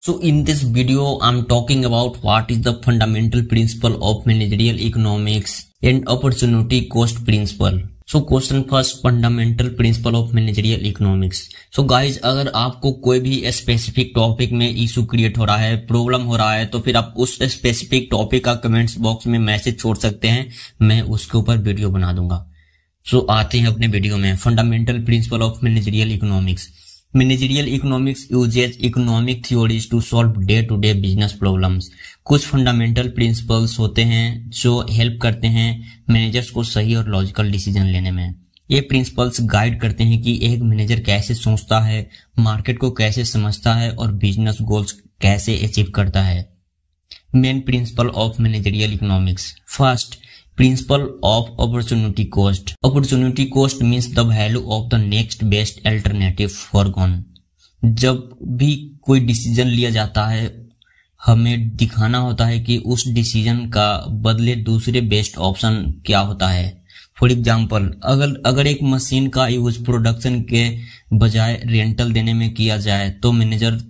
So in this video, I'm talking about what is the fundamental principle of managerial economics and opportunity cost principle. So question first, fundamental principle of managerial economics. So guys, अगर आपको कोई भी specific topic में issue create हो रहा है, problem हो रहा है, तो फिर आप उस स्पेसिफिक टॉपिक का कमेंट्स बॉक्स में मैसेज छोड़ सकते हैं, मैं उसके ऊपर वीडियो बना दूंगा. सो आते हैं अपने वीडियो में. Fundamental principle of managerial economics. Managerial economics uses economic theories to solve day to day business problems. कुछ फंडामेंटल प्रिंसिपल्स होते हैं जो हेल्प करते हैं मैनेजर्स को सही और लॉजिकल डिसीजन लेने में. ये प्रिंसिपल्स गाइड करते हैं कि एक मैनेजर कैसे सोचता है, मार्केट को कैसे समझता है और बिजनेस गोल्स कैसे अचीव करता है. Main principal of managerial economics. First, principle of opportunity cost. Opportunity cost means the value of the next best alternative foregone. जब भी कोई डिसीजन लिया जाता है, हमें दिखाना होता है कि उस डिसीजन का बदले दूसरे बेस्ट ऑप्शन क्या होता है. फॉर एग्जाम्पल, अगर एक मशीन का यूज प्रोडक्शन के बजाय रेंटल देने में किया जाए तो मैनेजर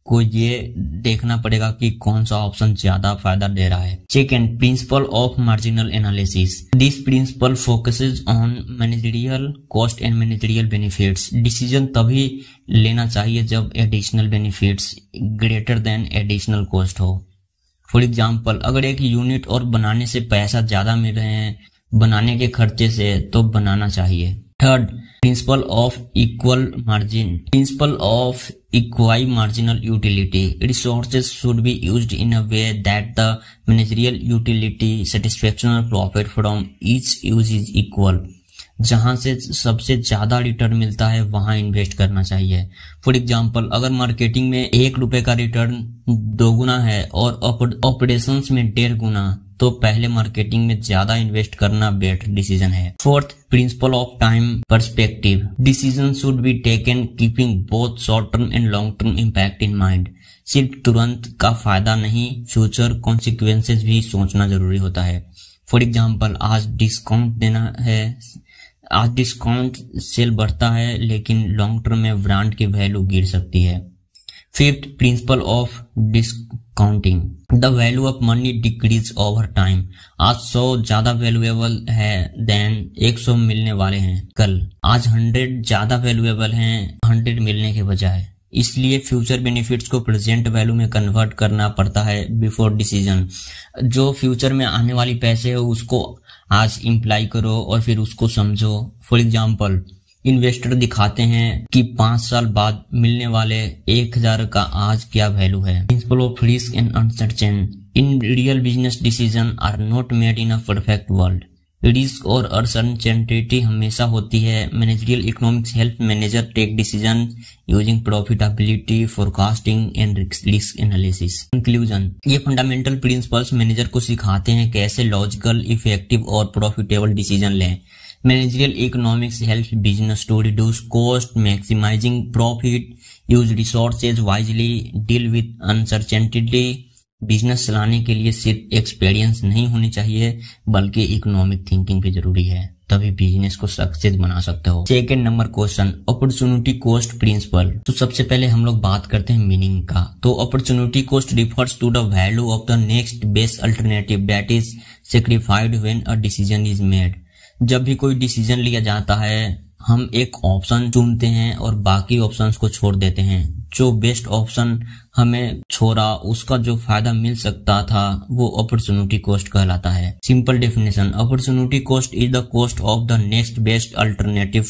को ये देखना पड़ेगा कि कौन सा ऑप्शन ज्यादा फायदा दे रहा है. Second, principle of marginal analysis. This principle focuses on managerial cost and managerial benefits. Decision तभी लेना चाहिए जब additional benefits greater than additional cost हो. फॉर एग्जाम्पल, अगर एक यूनिट और बनाने से पैसा ज्यादा मिल रहे हैं बनाने के खर्चे से, तो बनाना चाहिए. Third, principle of equal margin. Principle of equal marginal utility. Resources should be used in a way that the managerial utility, satisfaction or profit from each use is equal. जहां से सबसे ज्यादा रिटर्न मिलता है वहां इन्वेस्ट करना चाहिए. For example, अगर मार्केटिंग में 1 रुपए का रिटर्न 2 गुना है और ऑपरेशंस में 1.5 गुना, तो पहले मार्केटिंग में ज्यादा इन्वेस्ट करना बेटर डिसीजन है. Fourth, principle of time perspective. Decision should be taken keeping both short term and long term impact in mind. सिर्फ तुरंत का फायदा नहीं, फ्यूचर कॉन्सिक्वेंसेज भी सोचना जरूरी होता है. फॉर एग्जाम्पल, आज डिस्काउंट देना है, आज डिस्काउंट सेल बढ़ता है, लेकिन लॉन्ग टर्म में ब्रांड की वैल्यू गिर सकती है. Fifth, principle of discounting. The value of money decrease over time. आज 100 ज्यादा वैल्यूएबल है देन 100 मिलने वाले हैं कल. आज 100 ज्यादा वैल्यूएबल हैं 100 मिलने के बजाय. इसलिए फ्यूचर बेनिफिट्स को प्रेजेंट वैल्यू में कन्वर्ट करना पड़ता है बिफोर डिसीजन. जो फ्यूचर में आने वाली पैसे है उसको आज इम्प्लाई करो और फिर उसको समझो. फॉर एग्जाम्पल, इन्वेस्टर दिखाते हैं कि 5 साल बाद मिलने वाले 1000 का आज क्या वैल्यू है. Principle of risk and uncertain. In real business decision are not made in a perfect world. Risk और अनसर्टेनिटी हमेशा होती है. Managerial economics help manager take decision using profitability, forecasting and risk analysis. Conclusion, ये fundamental principles manager को सिखाते हैं कैसे logical, effective और प्रॉफिटेबल डिसीजन लें. Managerial economics helps business to reduce cost, maximizing profit, use resources wisely, deal with uncertainty. Business चलाने के लिए सिर्फ एक्सपीरियंस नहीं होनी चाहिए बल्कि इकोनॉमिक थिंकिंग भी जरूरी है, तभी बिजनेस को सक्सेस बना सकते हो. Second number question, opportunity cost principle. तो सबसे पहले हम लोग बात करते हैं मीनिंग का. तो opportunity cost refers to the value of the next best alternative that is sacrificed when a decision is made. जब भी कोई डिसीजन लिया जाता है, हम एक ऑप्शन चुनते हैं और बाकी ऑप्शंस को छोड़ देते हैं. जो बेस्ट ऑप्शन हमें छोड़ा, उसका जो फायदा मिल सकता था वो अपॉर्चुनिटी कॉस्ट कहलाता है. Simple definition, opportunity cost is the cost of the next best alternative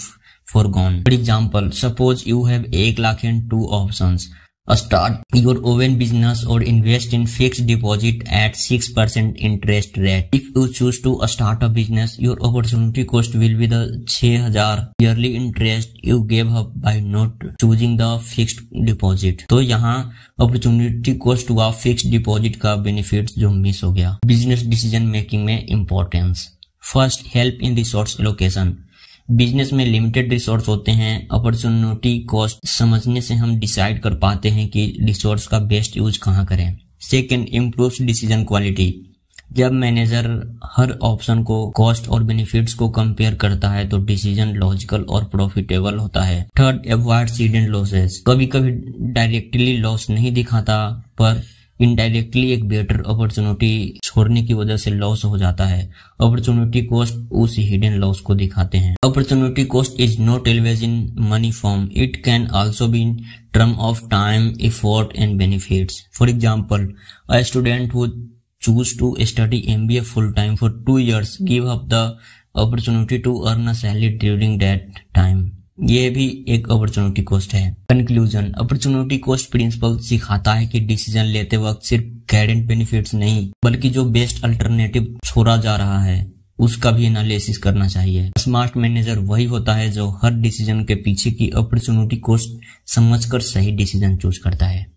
foregone. For example, suppose you have 1 lakh and 2 options. Start your own business or invest in fixed deposit at 6% interest rate. If you choose to start a business, your opportunity cost will be the 6000 yearly interest you gave up by not choosing the fixed deposit. तो यहाँ opportunity cost हुआ fixed deposit का benefits जो miss हो गया. Business decision making में importance. First, help in resource allocation. Business में limited resource होते हैं. अपॉर्चुनिटी कॉस्ट समझने से हम डिसाइड कर पाते हैं कि रिसोर्स का बेस्ट यूज कहाँ करें. Second, improves decision quality. जब मैनेजर हर ऑप्शन को कॉस्ट और बेनिफिट्स को कंपेयर करता है तो डिसीजन लॉजिकल और प्रॉफिटेबल होता है। Third, avoid hidden losses. कभी कभी डायरेक्टली लॉस नहीं दिखाता पर इनडायरेक्टली एक बेटर अपॉर्चुनिटी छोड़ने की वजह से लॉस हो जाता है। अपॉर्चुनिटी कॉस्ट उस हिडन लॉस को दिखाते हैं। Opportunity cost is not always in money form, it can also be in term of time, effort and benefits. For example, a student who choose to study MBA full time for 2 years give up the opportunity to earn a salary during that time. ये भी एक opportunity cost है। Conclusion, opportunity cost principal सिखाता है कि decision लेते वक्त सिर्फ कैरेंट बेनिफिट्स नहीं बल्कि जो बेस्ट अल्टरनेटिव छोड़ा जा रहा है उसका भी एनालिसिस करना चाहिए। स्मार्ट मैनेजर वही होता है जो हर डिसीजन के पीछे की अपॉर्चुनिटी कॉस्ट समझकर सही डिसीजन चूज करता है।